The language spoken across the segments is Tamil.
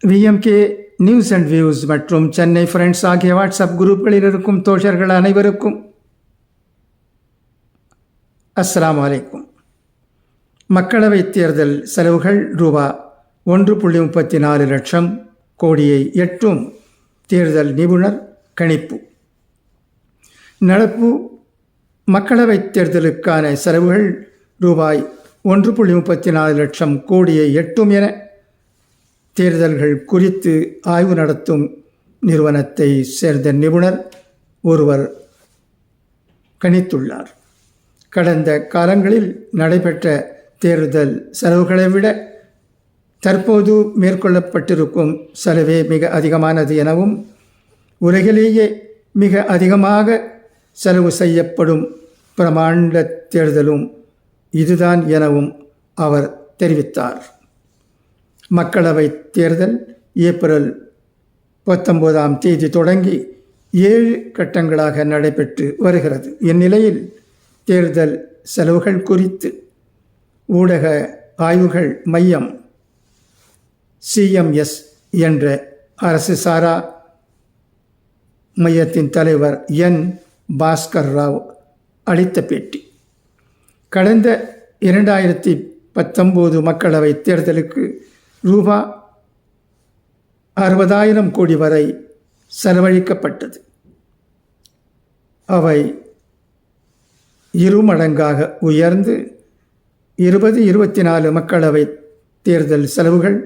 விஎம்கே நியூஸ் அண்ட் வியூஸ் மற்றும் சென்னை ஃப்ரெண்ட்ஸ் ஆகிய வாட்ஸ்அப் குரூப்களில் இருக்கும் தோழர்கள் அனைவருக்கும் அஸ்ஸலாமு அலைக்கும். மக்களவைத் தேர்தல் செலவுகள் ரூபா 1.34 லட்சம் கோடியை எட்டும் தேர்தல் நிபுணர் கணிப்பு. நடப்பு மக்களவைத் தேர்தலுக்கான செலவுகள் ரூபாய் 1.34 லட்சம் கோடியை எட்டும் என தேர்தல்கள் குறித்து ஆய்வு நடத்தும் நிறுவனத்தை சேர்ந்த நிபுணர் ஒருவர் கணித்துள்ளார். கடந்த காலங்களில் நடைபெற்ற தேர்தல் செலவுகளை விட தற்போது மேற்கொள்ளப்பட்டிருக்கும் செலவே மிக அதிகமானது எனவும், உலகிலேயே மிக அதிகமாக செலவு செய்யப்படும் பிரமாண்ட தேர்தலும் இதுதான் எனவும் அவர் தெரிவித்தார். மக்களவைத் தேர்தல் ஏப்ரல் 19 தொடங்கி 7 கட்டங்களாக நடைபெற்று வருகிறது. இந்நிலையில் தேர்தல் செலவுகள் குறித்து ஊடக ஆய்வுகள் மையம் CMS என்ற அரசு சாரா மையத்தின் தலைவர் N. பாஸ்கர் ராவ் அளித்த பேட்டி. கடந்த 2019 மக்களவைத் தேர்தலுக்கு ரூபா 60,000 கோடி வரை செலவழிக்கப்பட்டது. அவை 2 மடங்காக உயர்ந்து 2024 மக்களவை தேர்தல் செலவுகள்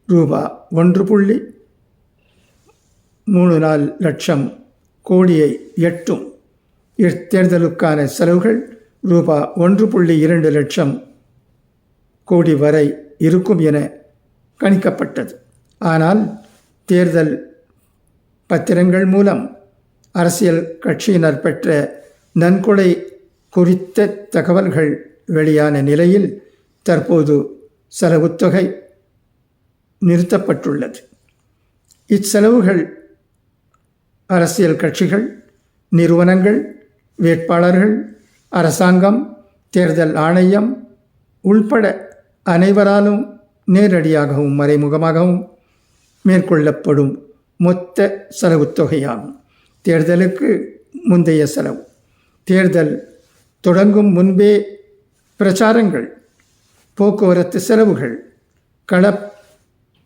ரூபா 1.34 லட்சம் கோடியை எட்டும். இத்தேர்தலுக்கான செலவுகள் ரூபா 1.2 லட்சம் கோடி வரை இருக்கும் என கணிக்கப்பட்டது. ஆனால் தேர்தல் பத்திரங்கள் மூலம் அரசியல் கட்சியினர் பெற்ற நன்கொடை குறித்த தகவல்கள் வெளியான நிலையில் தற்போது செலவுத்தொகை நிறுத்தப்பட்டுள்ளது. இச்செலவுகள் அரசியல் கட்சிகள், நிறுவனங்கள், வேட்பாளர்கள், அரசாங்கம், தேர்தல் ஆணையம் உள்பட அனைவராலும் நேரடியாகவும் மறைமுகமாகவும் மேற்கொள்ளப்படும் மொத்த செலவுத்தொகையாகும். தேர்தலுக்கு முந்தைய செலவு. தேர்தல் தொடங்கும் முன்பே பிரச்சாரங்கள், போக்குவரத்து செலவுகள், களப்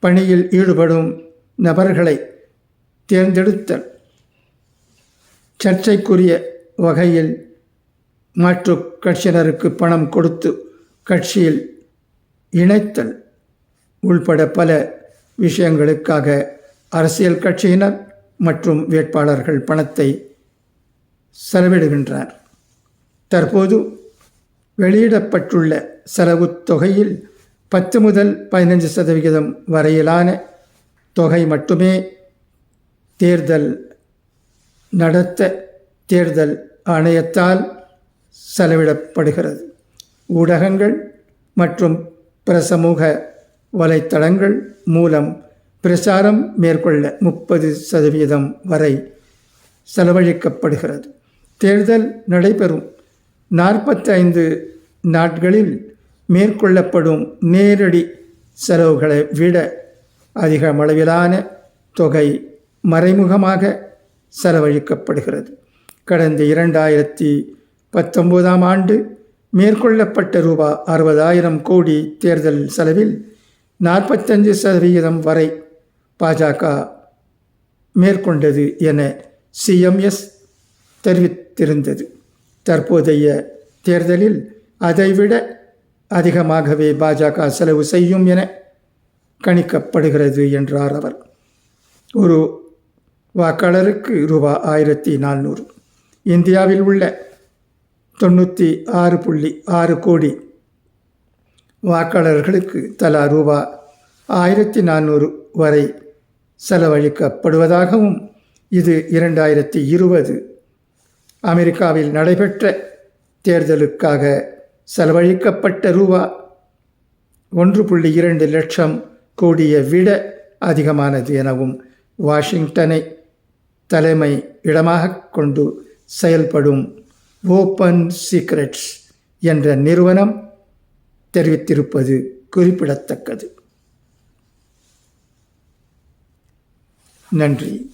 பணியில் ஈடுபடும் நபர்களை தேர்ந்தெடுத்தல், சர்ச்சைக்குரிய வகையில் மாற்று கட்சியினருக்கு பணம் கொடுத்து கட்சியில் இணைத்தல் உள்பட பல விஷயங்களுக்காக அரசியல் கட்சியினர் மற்றும் வேட்பாளர்கள் பணத்தை செலவிடுகின்றனர். தற்போது வெளியிடப்பட்டுள்ள செலவு தொகையில் 10 முதல் 15% வரையிலான தொகை மட்டுமே தேர்தல் நடத்த தேர்தல் ஆணையத்தால் செலவிடப்படுகிறது. ஊடகங்கள் மற்றும் பிரசமூக வலைத்தளங்கள் மூலம் பிரச்சாரம் மேற்கொள்ள 30% வரை செலவழிக்கப்படுகிறது. தேர்தல் நடைபெறும் 45 நாட்களில் மேற்கொள்ளப்படும் நேரடி செலவுகளை விட அதிக அளவிலான தொகை மறைமுகமாக செலவழிக்கப்படுகிறது. கடந்த 2019 ஆண்டு மேற்கொள்ளப்பட்ட ரூபா 60,000 கோடி தேர்தல் செலவில் 45% வரை பாஜக மேற்கொண்டது என CMS தெரிவித்திருந்தது. தற்போதைய தேர்தலில் அதைவிட அதிகமாகவே பாஜக செலவு செய்யும் என கணிக்கப்படுகிறது என்றார் அவர். ஒரு வாக்காளருக்கு ரூபா 1,400. இந்தியாவில் உள்ள 96.6 கோடி வாக்காளர்களுக்கு தலா ரூபா 1,400 வரை செலவழிக்கப்படுவதாகவும், இது 2020 அமெரிக்காவில் நடைபெற்ற தேர்தலுக்காக செலவழிக்கப்பட்ட ரூபா 1.2 லட்சம் கோடியை விட அதிகமானது எனவும் வாஷிங்டனை தலைமை இடமாக கொண்டு செயல்படும் ஓப்பன் சீக்ரெட்ஸ் என்ற நிறுவனம் தெரிவித்திருப்பது குறிப்பிடத்தக்கது. நன்றி.